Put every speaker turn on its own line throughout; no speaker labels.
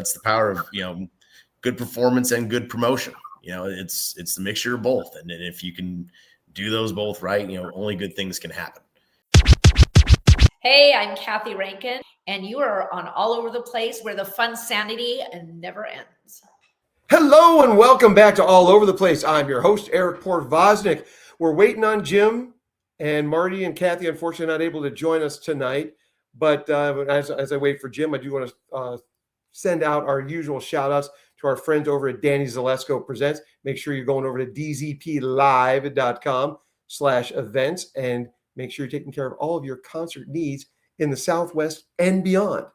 it's the power of, good performance and good promotion. It's the mixture of both. And if you can do those both right, only good things can happen.
Hey, I'm Kathy Rankin, and you are on All Over the Place, where the fun sanity never ends.
Hello and welcome back to All Over the Place. I'm your host, Eric Portvoznik. We're waiting on Jim, and Marty and Kathy, unfortunately, not able to join us tonight. But as I wait for Jim, I do want to send out our usual shout-outs to our friends over at Danny Zalesko Presents. Make sure you're going over to dzplive.com/events and make sure you're taking care of all of your concert needs in the Southwest and beyond.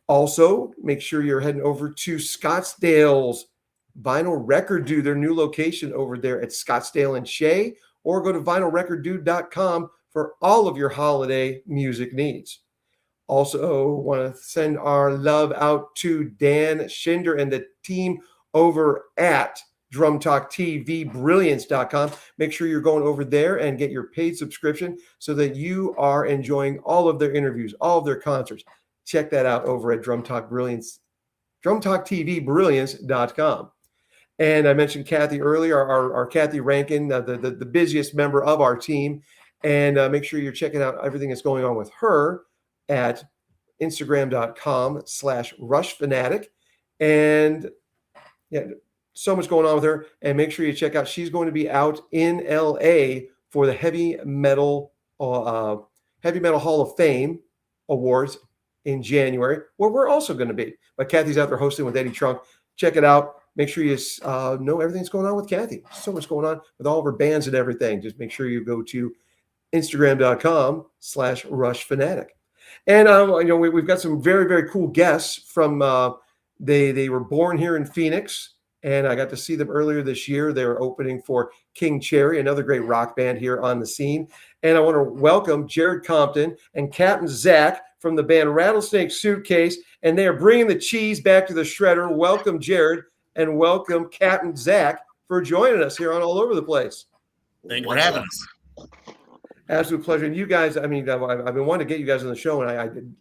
Also, make sure you're heading over to Scottsdale's Vinyl Record Dude, their new location over there at Scottsdale and Shea, or go to vinylrecorddude.com for all of your holiday music needs. Also, want to send our love out to Dan Schinder and the team over at DrumTalkTVBrilliance.com. Make sure you're going over there and get your paid subscription so that you are enjoying all of their interviews, all of their concerts. Check that out over at DrumTalkTVBrilliance.com. And I mentioned Kathy earlier, our Kathy Rankin, the busiest member of our team. And make sure you're checking out everything that's going on with her at Instagram.com/RushFanatic. And yeah, so much going on with her. And make sure you check out, she's going to be out in LA for the Heavy Metal Hall of Fame Awards in January, where we're also going to be. But Kathy's out there hosting with Eddie Trunk. Check it out. Make sure you know everything that's going on with Kathy. So much going on with all of her bands and everything. Just make sure you go to Instagram.com/RushFanatic. And we've got some very, very cool guests from they were born here in Phoenix, and I got to see them earlier this year. They were opening for King Cherry, another great rock band here on the scene. And I want to welcome Jarrod Compton and Captain Zack from the band Rattlesnake Suitcase, and they are bringing the cheese back to the shredder. Welcome, Jarrod, and welcome, Captain Zack, for joining us here on All Over the Place.
Thank you for having us.
Absolute pleasure. And you guys, I've been wanting to get you guys on the show, and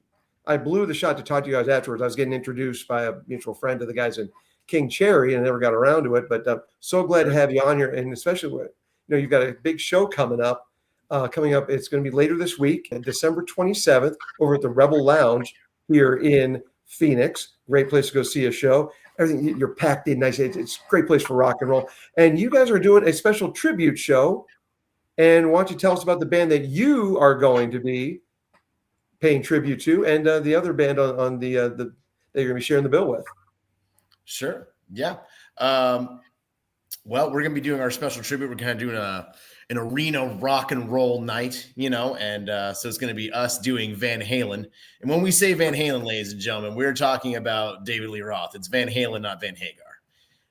I blew the shot to talk to you guys afterwards. I was getting introduced by a mutual friend to the guys in King Cherry, and I never got around to it. But so glad to have you on here, and especially with, you've got a big show coming up. It's going to be later this week, December 27th, over at the Rebel Lounge here in Phoenix. Great place to go see a show. Everything, you're packed in nice. It's a great place for rock and roll. And you guys are doing a special tribute show. And why don't you tell us about the band that you are going to be paying tribute to, and the other band on the that you're going to be sharing the bill with?
Sure. Yeah. Well, we're going to be doing our special tribute. We're kind of doing an arena rock and roll night, and so it's going to be us doing Van Halen. And when we say Van Halen, ladies and gentlemen, we're talking about David Lee Roth. It's Van Halen, not Van Hagar.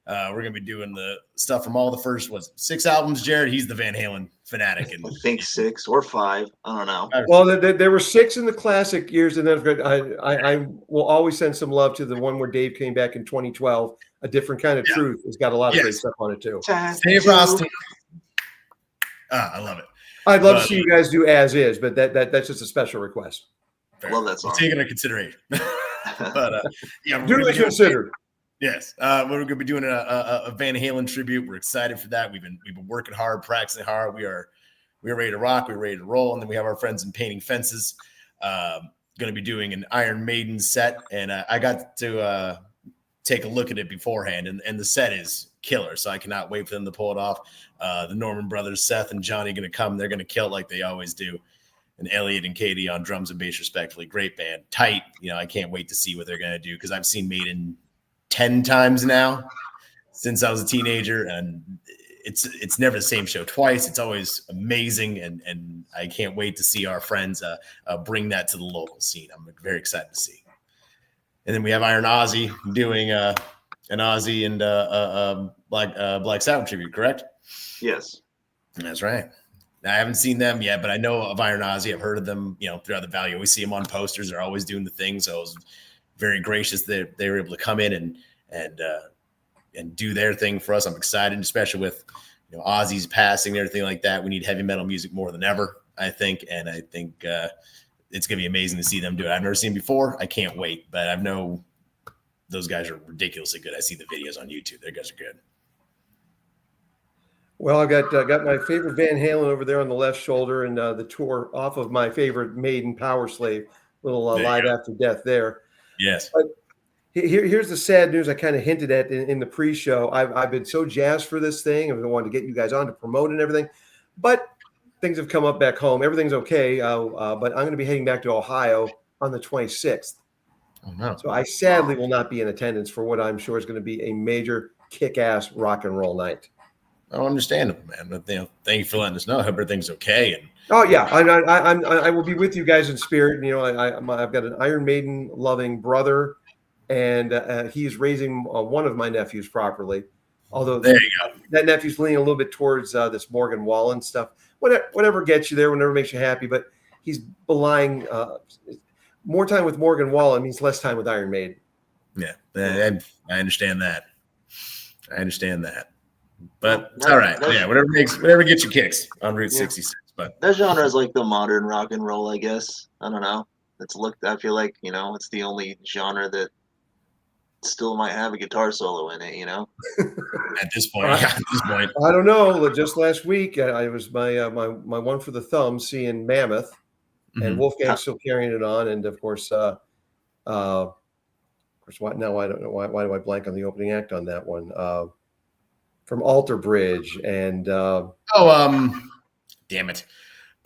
We're going to be doing the stuff from all the first 6 albums. Jarrod, he's the Van Halen fanatic. And
I think 6 or 5. I don't know.
Well, there were 6 in the classic years, and then I will always send some love to the one where Dave came back in 2012. A Different Kind of Truth. It's got a lot of great stuff on it too.
Stay frosty. I love it.
I'd love to see you guys do As Is, but that's just a special request.
I love that song.
We'll take it into consideration. But
duly considered.
Yes, we're going to be doing a Van Halen tribute. We're excited for that. We've been working hard, practicing hard. We are ready to rock. We're ready to roll. And then we have our friends in Painting Fences. Going to be doing an Iron Maiden set, and I got to take a look at it beforehand, and the set is killer. So I cannot wait for them to pull it off. The Norman brothers, Seth and Johnny, going to come. They're going to kill it like they always do. And Elliot and Katie on drums and bass, respectively. Great band, tight. I can't wait to see what they're going to do, because I've seen Maiden 10 times now since I was a teenager, and it's never the same show twice. It's always amazing, and I can't wait to see our friends bring that to the local scene. I'm very excited to see. And then we have Iron Ozzy doing an Ozzy and Black Sabbath tribute, correct?
Yes.
That's right. I haven't seen them yet, but I know of Iron Ozzy. I've heard of them, throughout the valley. You always see them on posters. They're always doing the thing. So I was very gracious that they were able to come in and do their thing for us. I'm excited, especially with Ozzy's passing and everything like that. We need heavy metal music more than ever, I think. And I think it's going to be amazing to see them do it. I've never seen it before. I can't wait. But I know those guys are ridiculously good. I see the videos on YouTube. Their guys are good.
Well, I've got my favorite Van Halen over there on the left shoulder, and the tour off of my favorite Maiden Power Slave, little Live After Death there.
Yes.
But here's the sad news I kind of hinted at in the pre-show. I've been so jazzed for this thing. I've been wanting to get you guys on to promote and everything, but things have come up back home. Everything's okay, but I'm going to be heading back to Ohio on the 26th.
Oh, no.
So I sadly will not be in attendance for what I'm sure is going to be a major kick-ass rock and roll night.
Oh, understandable, man. But thank you for letting us know. I hope everything's okay. And
oh yeah, I will be with you guys in spirit. You know, I've got an Iron Maiden loving brother, and he's raising one of my nephews properly. Although
there you go.
That nephew's leaning a little bit towards this Morgan Wallen stuff. Whatever gets you there, whatever makes you happy. But he's belying more time with Morgan Wallen means less time with Iron Maiden.
Yeah, I understand that. But it's all right. Yeah, whatever gets you kicks on Route 66. But
that genre is like the modern rock and roll, I guess. I don't know. I feel like, it's the only genre that still might have a guitar solo in it,
At this point.
I don't know. Just last week, I was my one for the thumb seeing Mammoth, and Wolfgang's still carrying it on, and of course, what now? I don't know why do I blank on the opening act on that one? From Alter Bridge and
damn it.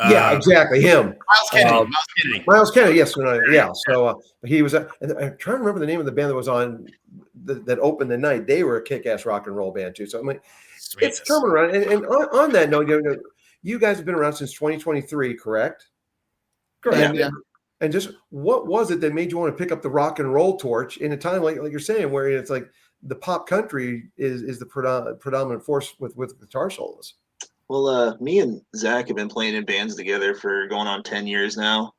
Yeah, exactly. Him. Miles Kennedy. Yes. Yeah. So he was. And I'm trying to remember the name of the band that was on that opened the night. They were a kick-ass rock and roll band too. So I'm like, it's coming around. And on that note, you guys have been around since 2023, correct?
Correct. Yeah.
And just what was it that made you want to pick up the rock and roll torch in a time like you're saying, where it's like the pop country is the predominant force with guitar solos?
Well, me and Zack have been playing in bands together for going on 10 years now.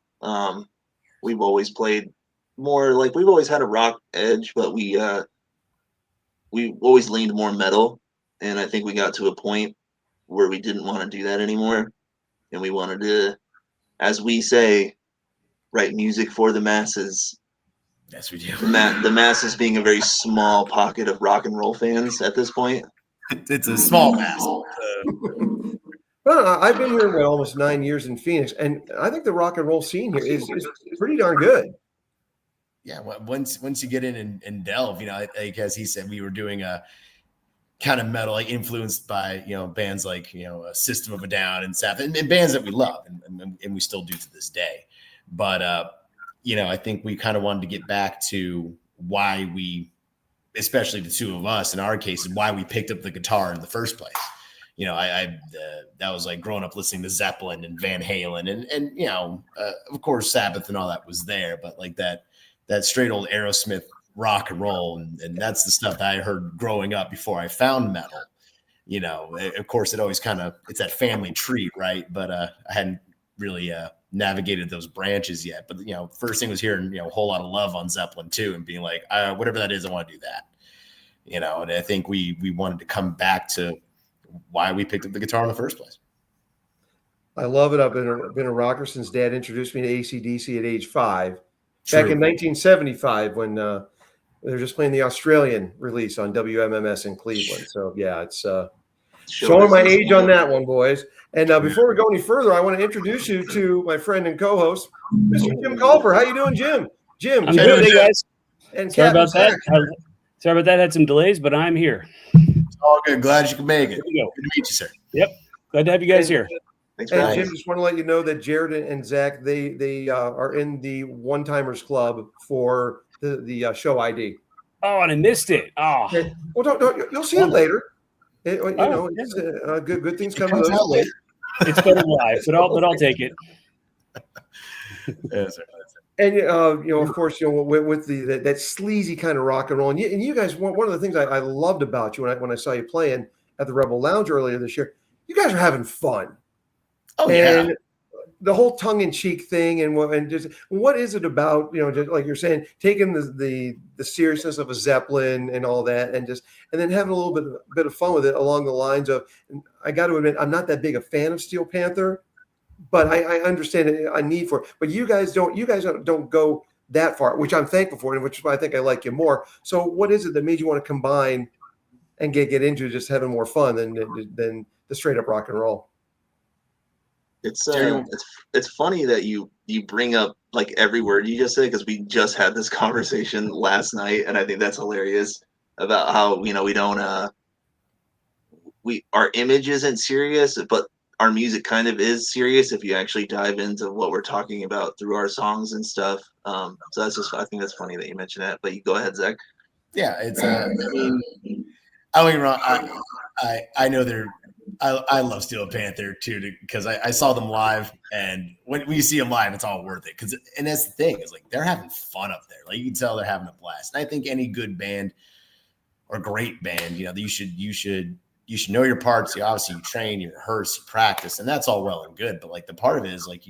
We've always played more like we've always had a rock edge, but we always leaned more metal. And I think we got to a point where we didn't want to do that anymore. And we wanted to, as we say, write music for the masses.
Yes, we do.
The masses being a very small pocket of rock and roll fans at this point.
It's a small mass.
Well, I've been here almost 9 years in Phoenix, and I think the rock and roll scene here is pretty darn good.
Yeah, once you get in and delve, like as he said, we were doing a kind of metal, like influenced by bands like System of a Down and Sabbath, and bands that we love and we still do to this day. But I think we kind of wanted to get back to why we, especially the two of us in our case, why we picked up the guitar in the first place. That was like growing up listening to Zeppelin and Van Halen and of course Sabbath and all that was there, but like that straight old Aerosmith rock and roll and that's the stuff that I heard growing up before I found metal. Of course it always it's that family tree, right? But I hadn't really navigated those branches yet. But first thing was hearing a whole lot of love on Zeppelin too, and being like, whatever that is, I want to do that. And I think we wanted to come back to why we picked up the guitar in the first place.
I love it. I've been a rocker since Dad introduced me to AC/DC at age 5. Back in 1975 when they were just playing the Australian release on WMMS in Cleveland. So yeah, it's showing my age on that one, boys. And before we go any further, I want to introduce you to my friend and co-host, Mr. Jim Culper. How you doing, Jim? Jim,
I'm good, hey guys.
And
sorry about that. Sorry about that. Had some delays, but I'm here.
All good. Glad you could make it.
Here we go.
Good to meet you, sir.
Yep. Glad to have you guys here.
Thanks,
and Jim, just want to let you know that Jarrod and Zack, they are in the One-Timers Club for the show ID.
Oh, and I missed it. Oh.
Okay. Well, don't you'll see it later. It's good things come to those late.
It's better live, but I'll take it.
Yes, sir.
And of course, with that sleazy kind of rock and roll, and you guys, one of the things I loved about you when I saw you playing at the Rebel Lounge earlier this year, you guys are having fun.
Oh
and
yeah.
The whole tongue-in-cheek thing, and just what is it about? Just like you're saying, taking the seriousness of a Zeppelin and all that, and then having a little bit of fun with it along the lines of. I got to admit, I'm not that big a fan of Steel Panther. But I understand a need for it. But you guys don't go that far, which I'm thankful for, and which is why I think I like you more. So what is it that made you want to combine and get into just having more fun than the straight up rock and roll?
It's
Jerry-
it's funny that you bring up like every word you just said, because we just had this conversation last night, and I think that's hilarious about how, you know, we don't our image isn't serious, but our music kind of is serious if you actually dive into what we're talking about through our songs and stuff. So that's just, I think that's funny that you mentioned that. But you go ahead, Zach.
Yeah, it's I mean, I don't get me wrong. I know I love Steel Panther too, because I saw them live, and when you see them live, it's all worth it. And that's the thing, is like they're having fun up there. Like you can tell they're having a blast. And I think any good band or great band, you know, you should know your parts. You obviously you train, you rehearse, you practice, and that's all well and good. But like the part of it is like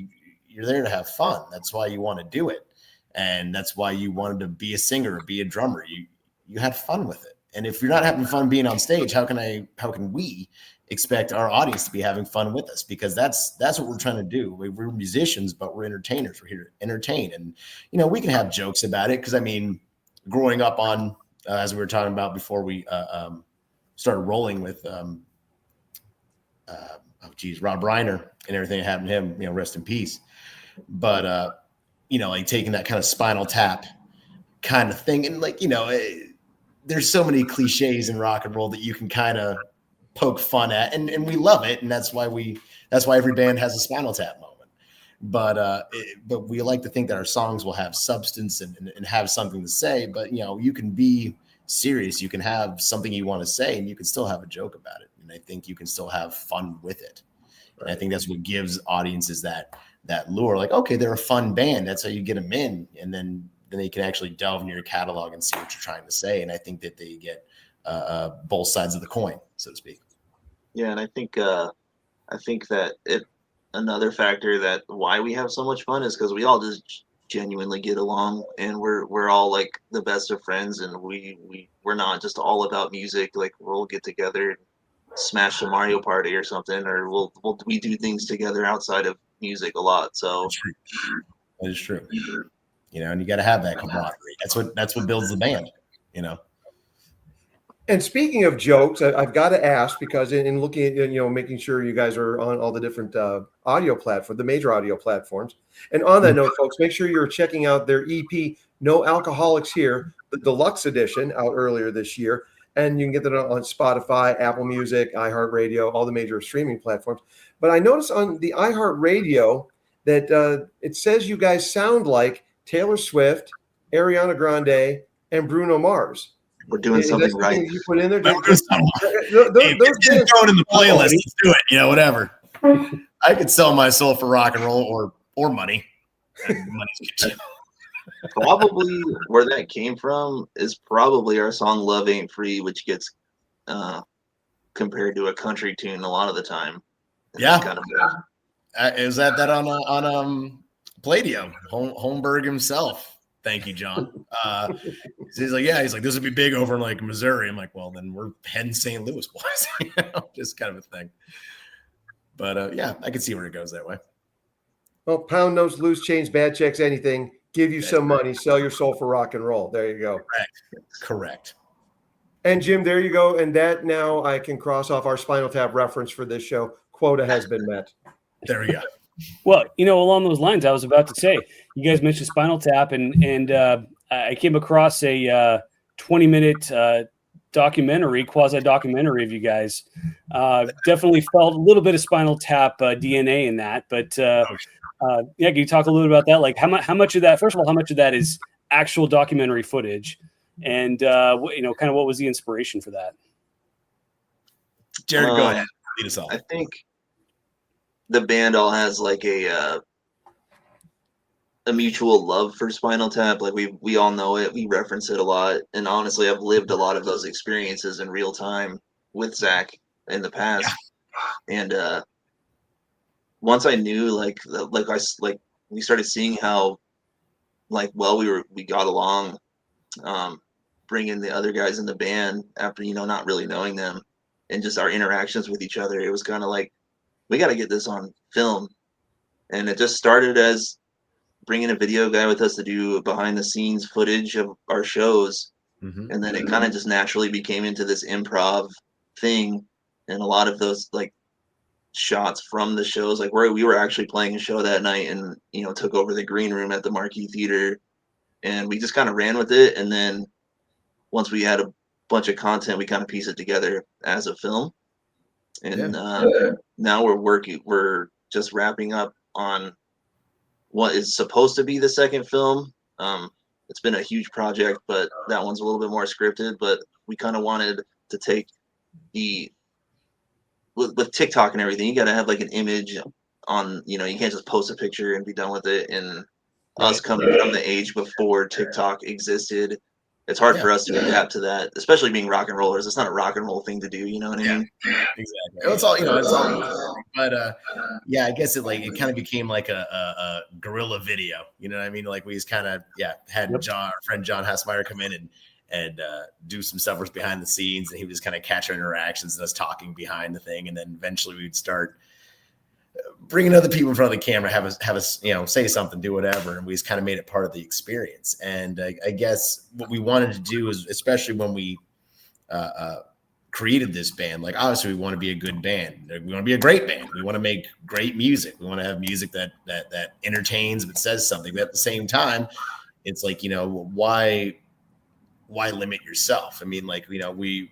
you're there to have fun. That's why you want to do it, and that's why you wanted to be a singer or be a drummer. You had fun with it. And if you're not having fun being on stage, how can we expect our audience to be having fun with us? Because that's what we're trying to do. We're musicians, but we're entertainers. We're here to entertain. And, you know, we can have jokes about it. Cause I mean, growing up on, as we were talking about before we started rolling with, Rob Reiner and everything that happened to him, you know, rest in peace. But, you know, like taking that kind of Spinal Tap kind of thing. And like, you know, there's so many cliches in rock and roll that you can kind of poke fun at, and we love it. And that's why every band has a Spinal Tap moment. But we like to think that our songs will have substance and have something to say. But, you know, you can be serious. You can have something you want to say, and you can still have a joke about it. And I think you can still have fun with it. And I think that's what gives audiences that lure. Like, okay, they're a fun band. That's how you get them in. And then they can actually delve into your catalog and see what you're trying to say. And I think that they get both sides of the coin, so to speak.
Yeah, and I think that another factor that why we have so much fun is because we all just genuinely get along, and we're all like the best of friends, and we're not just all about music. Like we'll get together and smash a Mario Party or something, or we do things together outside of music a lot. So
That is true. You know, and you got to have that camaraderie. That's what builds the band, you know.
And speaking of jokes, I've got to ask, because in looking at, you know, making sure you guys are on all the different audio platforms, the major audio platforms. And on that note, folks, make sure you're checking out their EP, No Alcoholics Here, the deluxe edition, out earlier this year. And you can get that on Spotify, Apple Music, iHeartRadio, all the major streaming platforms. But I noticed on the iHeartRadio that it says you guys sound like Taylor Swift, Ariana Grande, and Bruno Mars.
we're doing something right.
That you put in there?
Hey, let's throw it in the playlist. Let's do it. You know, whatever. I could sell my soul for rock and roll or money. Money's good too.
Probably where that came from is probably our song "Love Ain't Free," which gets compared to a country tune a lot of the time. And
Yeah,
kind of
is that on Pladio, Holmberg himself. Thank you, John. He's like, yeah, he's like, this would be big over in like Missouri. I'm like, well, then we're heading St. Louis, boys. You know, just kind of a thing. But yeah, I can see where it goes that way.
Well, pound notes, loose change, bad checks, anything. Give you some money, sell your soul for rock and roll. There you go.
Correct.
And Jim, there you go. And that now I can cross off our Spinal Tap reference for this show. Quota has been met.
There we go.
Well, you know, along those lines, I was about to say, you guys mentioned Spinal Tap, and I came across a 20-minute quasi-documentary of you guys. Definitely felt a little bit of Spinal Tap DNA in that. But yeah, can you talk a little bit about that? Like how much of that? First of all, how much of that is actual documentary footage, and you know, kind of what was the inspiration for that?
Jarrod, go ahead. Lead us off.
I think the band all has like a mutual love for Spinal Tap. Like we all know it. We reference it a lot. And honestly, I've lived a lot of those experiences in real time with Zack in the past. Yeah. And once I knew we started seeing how like well we got along, bringing the other guys in the band after, you know, not really knowing them, and just our interactions with each other. It was kind of like, we got to get this on film. And it just started as bringing a video guy with us to do behind the scenes footage of our shows.
Mhm.
And then it kind of just naturally became into this improv thing. And a lot of those like shots from the shows, like where we were actually playing a show that night and, you know, took over the green room at the Marquee Theater, and we just kind of ran with it. And then once we had a bunch of content, we kind of pieced it together as a film. And now we're just wrapping up on what is supposed to be the second film. It's been a huge project, but that one's a little bit more scripted. But we kind of wanted to take with TikTok and everything, you got to have like an image on, you know, you can't just post a picture and be done with it. And us coming from the age before TikTok existed, it's hard for us to adapt to that, especially being rock and rollers. It's not a rock and roll thing to do, you know what I mean?
Exactly. It's all, it's all, but yeah, I guess it kind of became like a guerrilla video. You know what I mean? Like we just kind of had our friend John Hassmeyer come in and do some stuff with behind the scenes, and he would just kind of catch our interactions and us talking behind the thing, and then eventually we'd start bringing other people in front of the camera, have us say something, do whatever, and we just kind of made it part of the experience. And I guess what we wanted to do is, especially when we created this band, like obviously we want to be a good band, we want to be a great band, we want to make great music, we want to have music that entertains but says something. But at the same time, it's like, why limit yourself? I mean, like, we're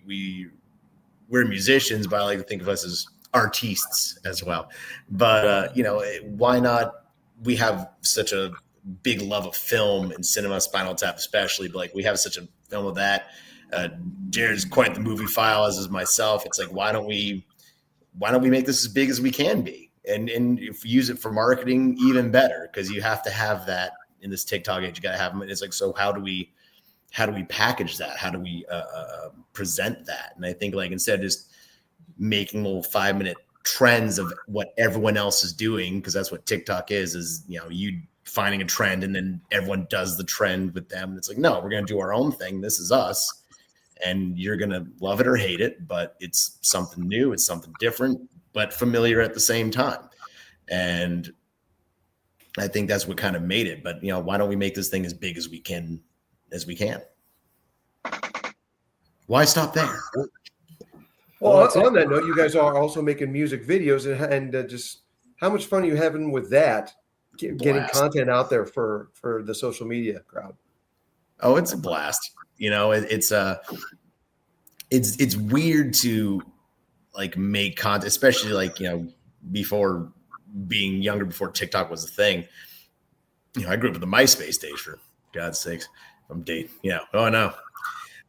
musicians, but I like to think of us as artists as well. But why not? We have such a big love of film and cinema, Spinal Tap especially, but like we have such a film of that. Jarrod's quite the movie file, as is myself. It's like, why don't we make this as big as we can be, and if we use it for marketing, even better, because you have to have that in this TikTok age. You got to have them. And it's like, so how do we package that? How do we present that? And I think, like, instead of just making little 5-minute trends of what everyone else is doing, because that's what TikTok is you finding a trend and then everyone does the trend with them. It's like, no, we're going to do our own thing. This is us, and you're going to love it or hate it, but it's something new. It's something different, but familiar at the same time. And I think that's what kind of made it. But, why don't we make this thing as big as we can? Why stop there?
Well, on that note, you guys are also making music videos, and just how much fun are you having with that? Getting content out there for the social media crowd.
Oh, it's a blast. It's weird to like make content, especially like, before being younger, before TikTok was a thing. I grew up with the MySpace stage, for God's sakes. I'm dating. Oh no.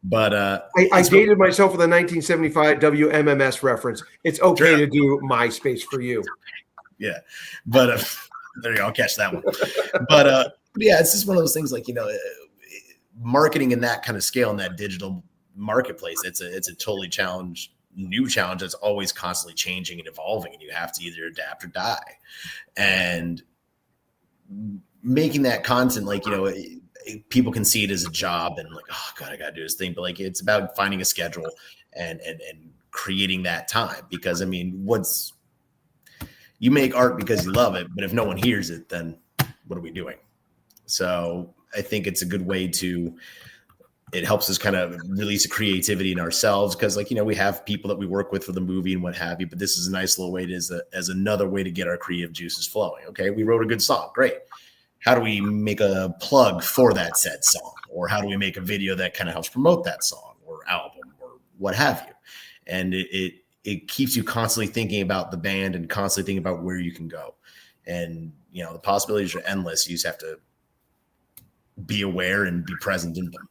But
I dated myself with a 1975 WMMS reference. It's okay to do MySpace for you.
Yeah, but there you go. I'll catch that one. But yeah, it's just one of those things, like, marketing in that kind of scale in that digital marketplace. It's a totally new challenge that's always constantly changing and evolving, and you have to either adapt or die. And making that content, like, people can see it as a job and like, oh God, I gotta do this thing. But like, it's about finding a schedule and creating that time, because I mean, you make art because you love it, but if no one hears it, then what are we doing? So I think it's a good way it helps us kind of release a creativity in ourselves, because like, we have people that we work with for the movie and what have you, but this is a nice little way as another way to get our creative juices flowing. Okay, we wrote a good song, great. How do we make a plug for that said song? Or how do we make a video that kind of helps promote that song or album or what have you? And it keeps you constantly thinking about the band and constantly thinking about where you can go. And, the possibilities are endless. You just have to be aware and be present in them.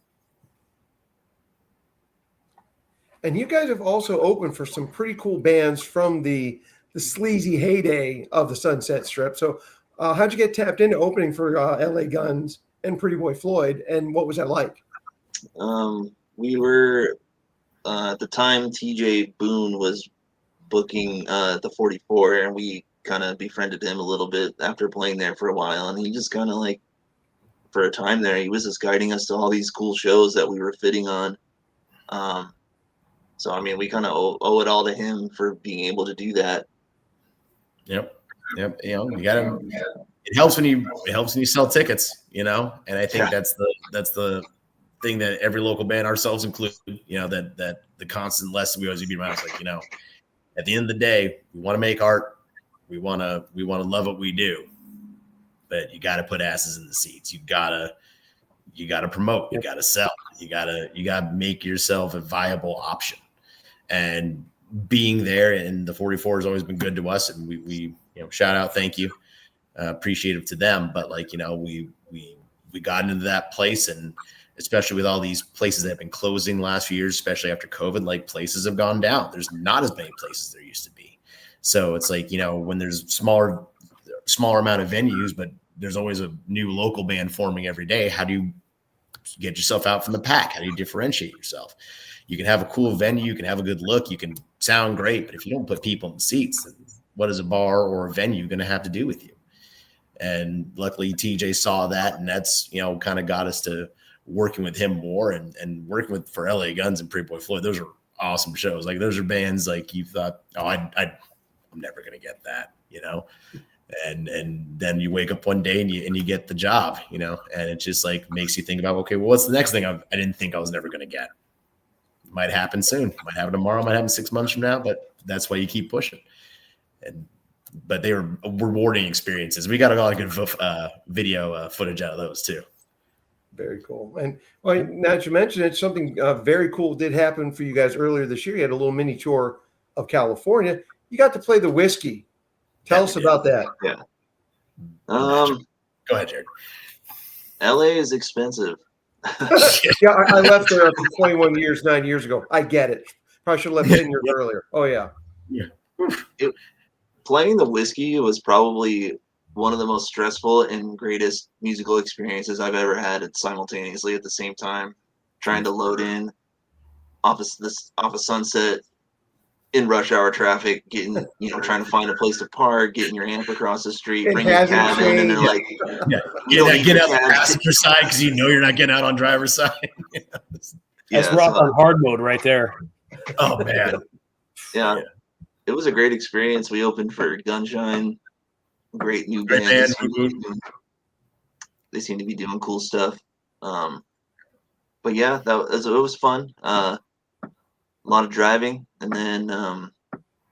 And you guys have also opened for some pretty cool bands from the sleazy heyday of the Sunset Strip. So how'd you get tapped into opening for LA Guns and Pretty Boy Floyd, and what was that like?
We were at the time, TJ Boone was booking the 44, and we kind of befriended him a little bit after playing there for a while, and he just kind of like, for a time there, he was just guiding us to all these cool shows that we were fitting on. So I mean, we kind of owe it all to him for being able to do that.
Yep. You got to. it helps when you sell tickets, you know, and I think that's the thing that every local band, ourselves included, you know, that the constant lesson we always beat around is like, you know, at the end of the day, we want to make art, we want to love what we do, but you got to put asses in the seats. You gotta promote, you gotta sell, you gotta make yourself a viable option. And being there, and the 44 has always been good to us, and we you know, shout out, thank you, appreciative to them. But like, you know, we got into that place, and especially with all these places that have been closing the last few years, especially after COVID, like places have gone down. There's not as many places there used to be. So it's like, you know, when there's smaller amount of venues, but there's always a new local band forming every day. How do you get yourself out from the pack? How do you differentiate yourself? You can have a cool venue, you can have a good look, you can sound great, but if you don't put people in the seats, then what is a bar or a venue going to have to do with you? And luckily TJ saw that, and that's, you know, kind of got us to working with him more, and working with for LA Guns and Pretty Boy Floyd. Those are awesome shows. Like, those are bands like you thought, oh, I'm never going to get that, you know? And then you wake up one day and you get the job, you know, and it just like makes you think about, okay, well, what's the next thing I didn't think I was never going to get? Might happen soon, might happen tomorrow, might happen 6 months from now, but that's why you keep pushing. But they were rewarding experiences. We got a lot of good video footage out of those too.
Very cool. And well, now that you mentioned it, something very cool did happen for you guys earlier this year. You had a little mini tour of California. You got to play the Whiskey. Tell us about that.
Yeah.
Go ahead, Jarrod.
LA is expensive.
Yeah, I left there after 21 years, 9 years ago. I get it. Probably should have left 10 years earlier. Oh, yeah.
Playing the Whiskey was probably one of the most stressful and greatest musical experiences I've ever had simultaneously at the same time. Trying to load in off of Sunset in rush hour traffic, getting, you know, trying to find a place to park, getting your amp across the street, bringing your cab in, and they're like,
get out the passenger side because you know you're not getting out on driver's side.
That's rock on hard mode right there.
Oh man.
Yeah. It was a great experience. We opened for Gunshine, great new band. They seem to be doing cool stuff. But yeah, it was fun. A lot of driving, and then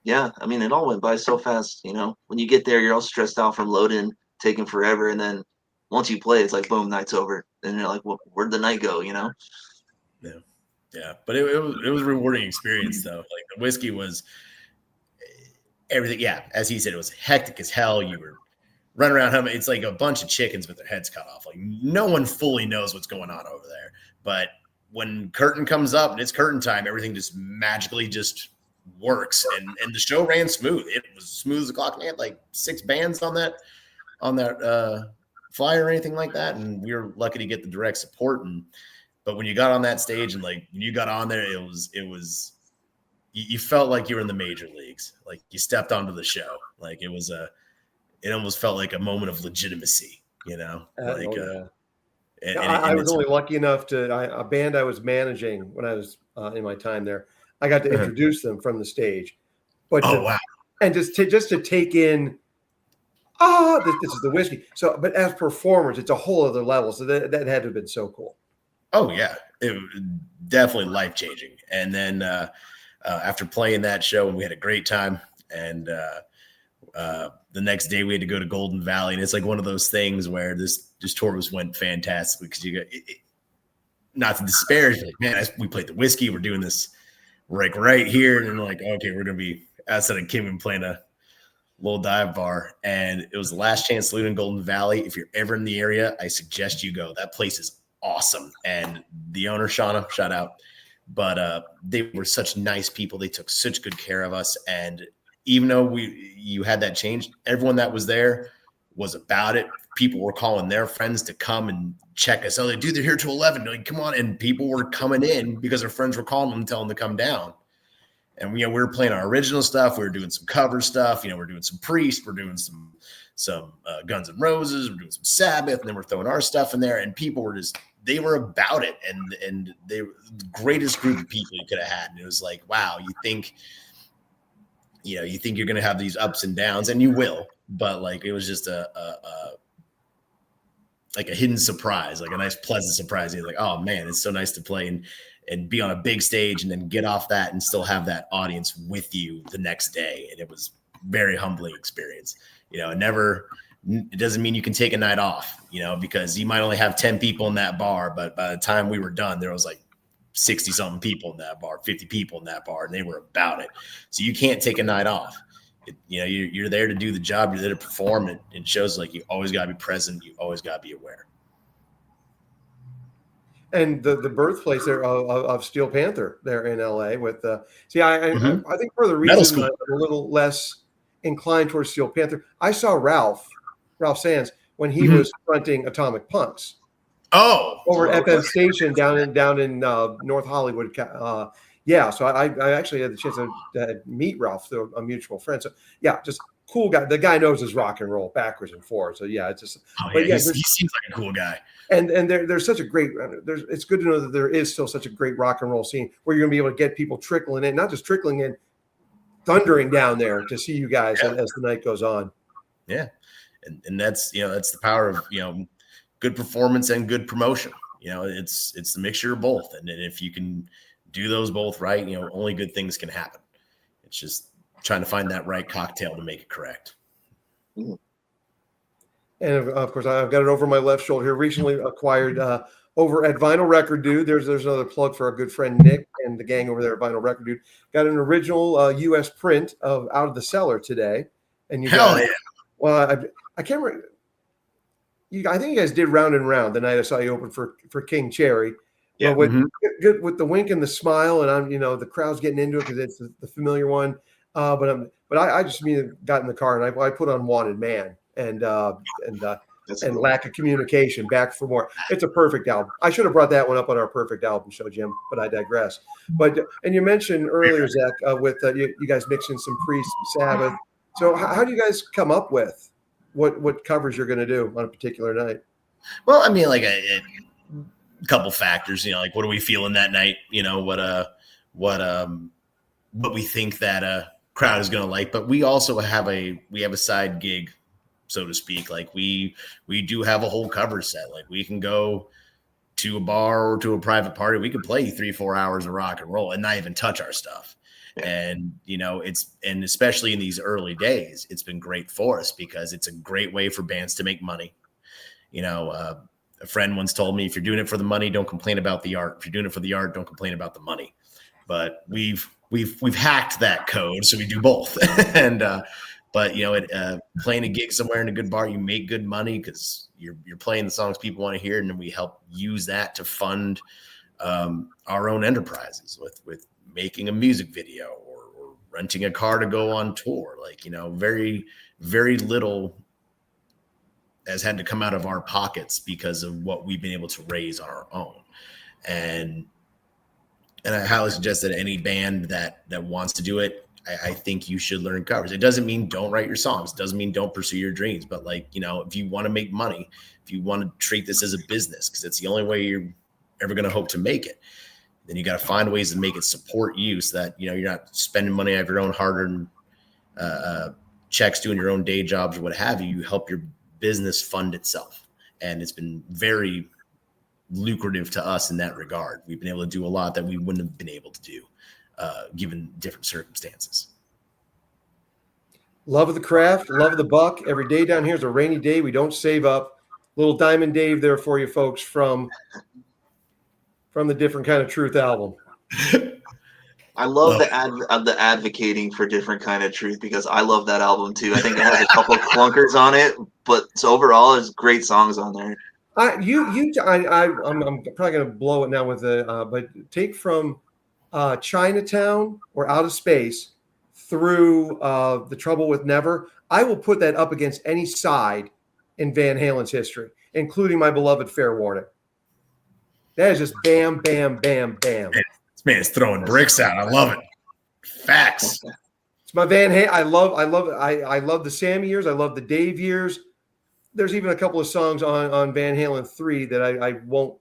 yeah, I mean, it all went by so fast. You know, when you get there, you're all stressed out from loading, taking forever, and then once you play, it's like boom, night's over, and you're like, well, where'd the night go? You know?
Yeah. But it was a rewarding experience though. Like, the Whiskey was everything. Yeah, as he said, it was hectic as hell. You were running around. It's like a bunch of chickens with their heads cut off. Like, no one fully knows what's going on over there, but when curtain comes up and it's curtain time, everything just magically just works. And the show ran smooth. It was smooth as a clock. We had like 6 bands on that flyer or anything like that. And we were lucky to get the direct support. But when you got on that stage and like when you got on there, it was you felt like you were in the major leagues. Like, you stepped onto the show. Like, it almost felt like a moment of legitimacy, you know?
I was only lucky enough a band I was managing when I was in my time there, I got to introduce them from the stage. But
wow.
And just to take in, this is the Whiskey. So, but as performers, it's a whole other level. So that had to have been so cool.
Oh yeah, it was definitely life-changing. And then after playing that show, we had a great time. And the next day we had to go to Golden Valley, and it's like one of those things where this tour went fantastically because you got not to disparage, like, man, we played the Whiskey, we're doing this like right here, and then like, okay, we're gonna be outside of Kim playing a little dive bar, and it was the Last Chance Saloon in Golden Valley. If you're ever in the area, I suggest you go. That place is awesome, and the owner, Shauna, shout out. But they were such nice people. They took such good care of us, and even though you had that change, everyone that was there was about it. People were calling their friends to come and check us. Oh, dude, they're here till 11. Like, come on. And people were coming in because their friends were calling them, telling them to come down. And, we were playing our original stuff. We were doing some cover stuff. We're doing some Priest. We're doing some Guns N' Roses. We're doing some Sabbath. And then we're throwing our stuff in there. And people were they were about it. And they were the greatest group of people you could have had. And it was like, wow, you think you're going to have these ups and downs, and you will. But like, it was just a like a hidden surprise, like a nice pleasant surprise. You're like, oh man, it's so nice to play and be on a big stage and then get off that and still have that audience with you the next day. And it was very humbling experience. It doesn't mean you can take a night off, because you might only have 10 people in that bar, but by the time we were done, there was like 60 something people in that bar, 50 people in that bar, and they were about it. So you can't take a night off. You're there to do the job. You're there to perform. It shows like you always got to be present. You always got to be aware.
And the birthplace there of Steel Panther there in LA with I think for the reason I'm a little less inclined towards Steel Panther, I saw Ralph Sands when he was fronting Atomic Punks. Over at FM station down in North Hollywood. So I actually had the chance to meet Ralph through a mutual friend. So yeah, just cool guy. The guy knows his rock and roll backwards and forwards. So yeah, it's just.
He seems like a cool guy.
And there's such a great. It's good to know that there is still such a great rock and roll scene where you're going to be able to get people trickling in, not just trickling in, thundering down there to see you guys as the night goes on.
Yeah, and that's that's the power of good performance and good promotion. It's the mixture of both, and if you can do those both right, only good things can happen. It's just trying to find that right cocktail to make it correct.
And of course, I've got it over my left shoulder here. Recently acquired over at Vinyl Record Dude. There's another plug for our good friend Nick and the gang over there at Vinyl Record Dude. Got an original U.S. print of Out of the Cellar today, and you got. Well, I can't remember. I think you guys did Round and Round the night I saw you open for King Cherry. Yeah, with the wink and the smile, and I'm the crowd's getting into it because it's the familiar one. But I just got in the car and I put on Wanted Man and lack of communication back for more. It's a perfect album. I should have brought that one up on our perfect album show, Jim, but I digress. And you mentioned earlier, Zach, with you guys mixing some Priest, Sabbath. So how do you guys come up with what covers you're going to do on a particular night?
Well, I mean, like a couple factors, like what are we feeling that night? What we think that crowd is going to like. But we also have a side gig, so to speak. Like we do have a whole cover set. Like we can go to a bar or to a private party. We could play 3-4 hours of rock and roll and not even touch our stuff. And, and especially in these early days, it's been great for us because it's a great way for bands to make money. A friend once told me, if you're doing it for the money, don't complain about the art. If you're doing it for the art, don't complain about the money. But we've hacked that code. So we do both. And, playing a gig somewhere in a good bar, you make good money because you're playing the songs people want to hear. And then we help use that to fund our own enterprises with making a music video or renting a car to go on tour. Like, very, very little has had to come out of our pockets because of what we've been able to raise on our own. And I highly suggest that any band that wants to do it, I think you should learn covers. It doesn't mean don't write your songs. It doesn't mean don't pursue your dreams. But if you want to make money, if you want to treat this as a business, because it's the only way you're ever going to hope to make it, then you got to find ways to make it support you so that, you're not spending money out of your own hard-earned checks, doing your own day jobs or what have you. You help your business fund itself. And it's been very lucrative to us in that regard. We've been able to do a lot that we wouldn't have been able to do given different circumstances.
Love of the craft, love of the buck. Every day down here is a rainy day. We don't save up. Little Diamond Dave there for you folks from the Different Kind of Truth album.
I love the advocating for Different Kind of Truth because I love that album too. I think it has a couple of clunkers on it, but overall, there's great songs on there.
I'm probably going to blow it now with but take from Chinatown or Out of Space through The Trouble with Never. I will put that up against any side in Van Halen's history, including my beloved Fair Warning. That is just bam, bam, bam, bam.
This man is throwing bricks out. I love it. Facts.
It's my Van Halen. I love it. I love the Sammy years. I love the Dave years. There's even a couple of songs on Van Halen 3 that I won't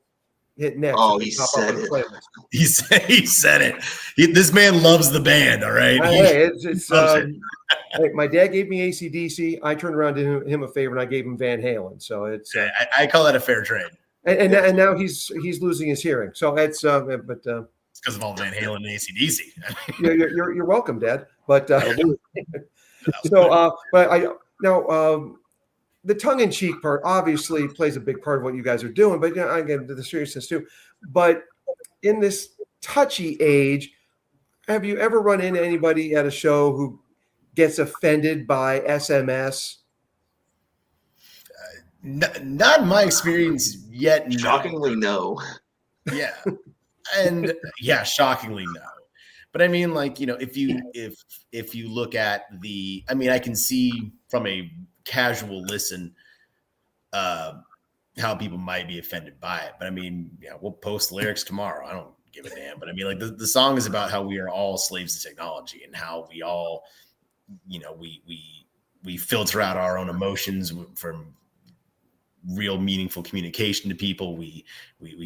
hit next.
Oh,
It'll
he
pop up
said
on the
it.
playlist.
He said it. This man loves the band. All right.
Hey, it's
loves it.
hey, my dad gave me AC/DC. I turned around to him a favor and I gave him Van Halen. So it's
I call that a fair trade.
and now he's losing his hearing. So it's but
It's because of all Van Halen and AC/DC.
you're welcome, Dad. But
do
but I now the tongue-in-cheek part obviously plays a big part of what you guys are doing. But again, the seriousness too. But in this touchy age, have you ever run into anybody at a show who gets offended by SMS?
Not in my experience yet. No.
Shockingly, no.
Yeah. And yeah, shockingly no. But I mean, like, if you look at I can see from a casual listen how people might be offended by it. But I mean, we'll post lyrics tomorrow. I don't give a damn. But I mean, like, the song is about how we are all slaves to technology and how we all, we filter out our own emotions from real meaningful communication to people. We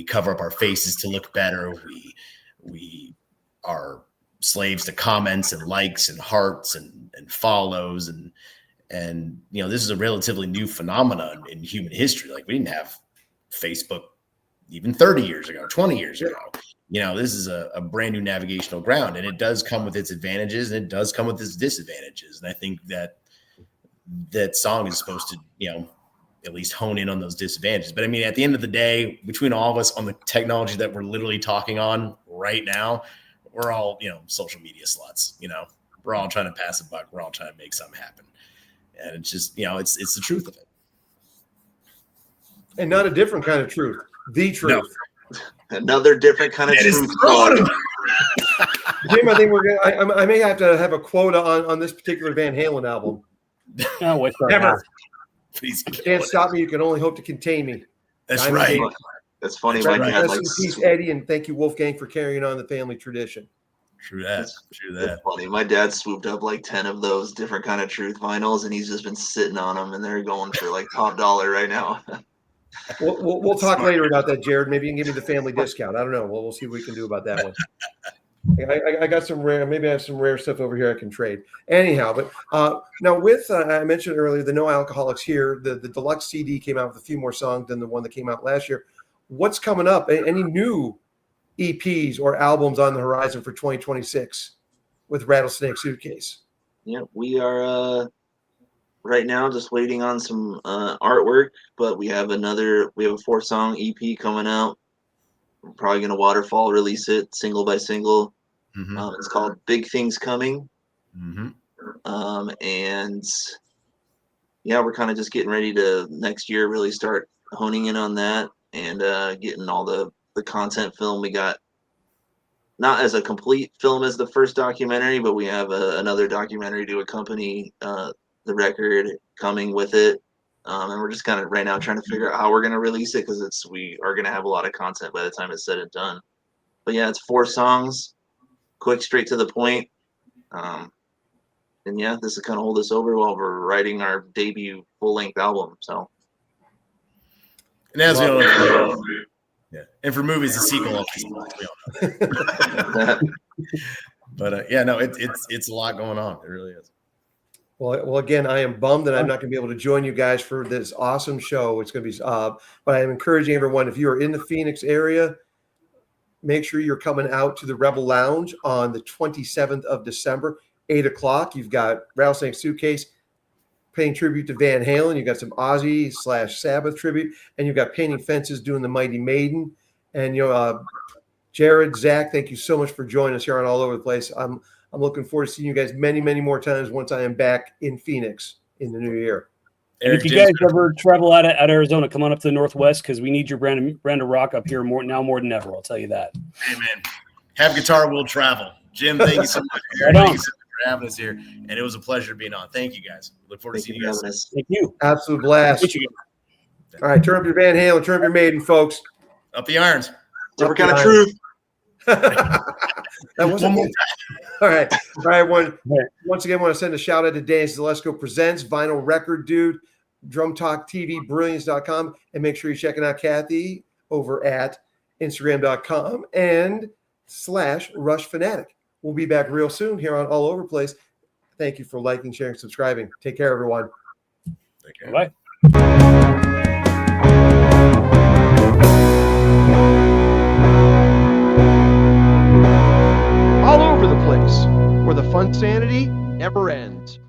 cover up our faces to look better. We are slaves to comments and likes and hearts and follows and this is a relatively new phenomenon in human history. Like, we didn't have Facebook even 30 years ago, 20 years ago. This is a brand new navigational ground, and it does come with its advantages and it does come with its disadvantages. And I think that song is supposed to, at least hone in on those disadvantages. But I mean, at the end of the day, between all of us on the technology that we're literally talking on right now, we're all, social media sluts. We're all trying to pass a buck. We're all trying to make something happen. And it's just, it's the truth of it.
And not a different kind of truth. The truth.
No. Another different kind of truth.
Jim, I think I may have to have a quota on this particular Van Halen album.
No, what's that?
Never.
Please
You can't stop me. You can only hope to contain me.
That's
I'm
right.
That's funny.
Right.
My dad
Rest in peace, Eddie, and thank you, Wolfgang, for carrying on the family tradition.
True that.
That's funny. My dad swooped up like 10 of those different kind of truth vinyls, and he's just been sitting on them, and they're going for like top dollar right now.
We'll talk later about that, Jarrod. Maybe you can give me the family discount. I don't know. We'll see what we can do about that one. I got some rare. Maybe I have some rare stuff over here I can trade. Anyhow, but now with I mentioned earlier the No Alcoholics here. The deluxe CD came out with a few more songs than the one that came out last year. What's coming up? Any new EPs or albums on the horizon for 2026 with Rattlesnake Suitcase?
Yeah, we are right now just waiting on some artwork, but we have a 4-song EP coming out. We're probably going to waterfall release it single by single.
Mm-hmm.
It's called Big Things Coming.
Mm-hmm.
And yeah, we're kind of just getting ready to next year really start honing in on that and getting all the content film. We got not as a complete film as the first documentary, but we have another documentary to accompany the record coming with it. And we're just kind of right now trying to figure out how we're going to release it because we are going to have a lot of content by the time it's said and done. But yeah, it's 4 songs, quick, straight to the point. And yeah, this is kind of hold us over while we're writing our debut full-length album. So,
and as we all know, and for movies, the sequel always we all know. But yeah, no, it's a lot going on. It really is.
Well, again, I am bummed that I'm not going to be able to join you guys for this awesome show. It's going to be, but I am encouraging everyone, if you are in the Phoenix area, make sure you're coming out to the Rebel Lounge on the 27th of December, 8 o'clock. You've got Rattlesnake Suitcase paying tribute to Van Halen. You've got some Ozzy / Sabbath tribute, and you've got Painting Fences doing the Mighty Maiden. And Jarrod, Zack, thank you so much for joining us here on All Over the Place. I'm looking forward to seeing you guys many, many more times once I am back in Phoenix in the new year.
And if you guys ever travel out of Arizona, come on up to the Northwest because we need your brand of rock up here more than ever. I'll tell you that.
Hey, man. Have guitar, will travel. Jim, thank you so much.
Right
Thank you so much for having us here. And it was a pleasure being on. Thank you, guys. Look forward to seeing you guys.
Thank you.
Absolute blast. All right, turn up your Van Halen, turn up your Maiden, folks.
Up the irons.
Different kind of truth.
That wasn't one more time. All right. Once again, I want to send a shout out to Dan Zalesko Presents, Vinyl Record Dude, Drum Talk TV, Brilliance.com, and make sure you're checking out Kathy over at Instagram.com and /Rush Fanatic. We'll be back real soon here on All Over the Place. Thank you for liking, sharing, subscribing. Take care, everyone.
Take care.
Bye.
All Over the Place, where the fun sanity never ends.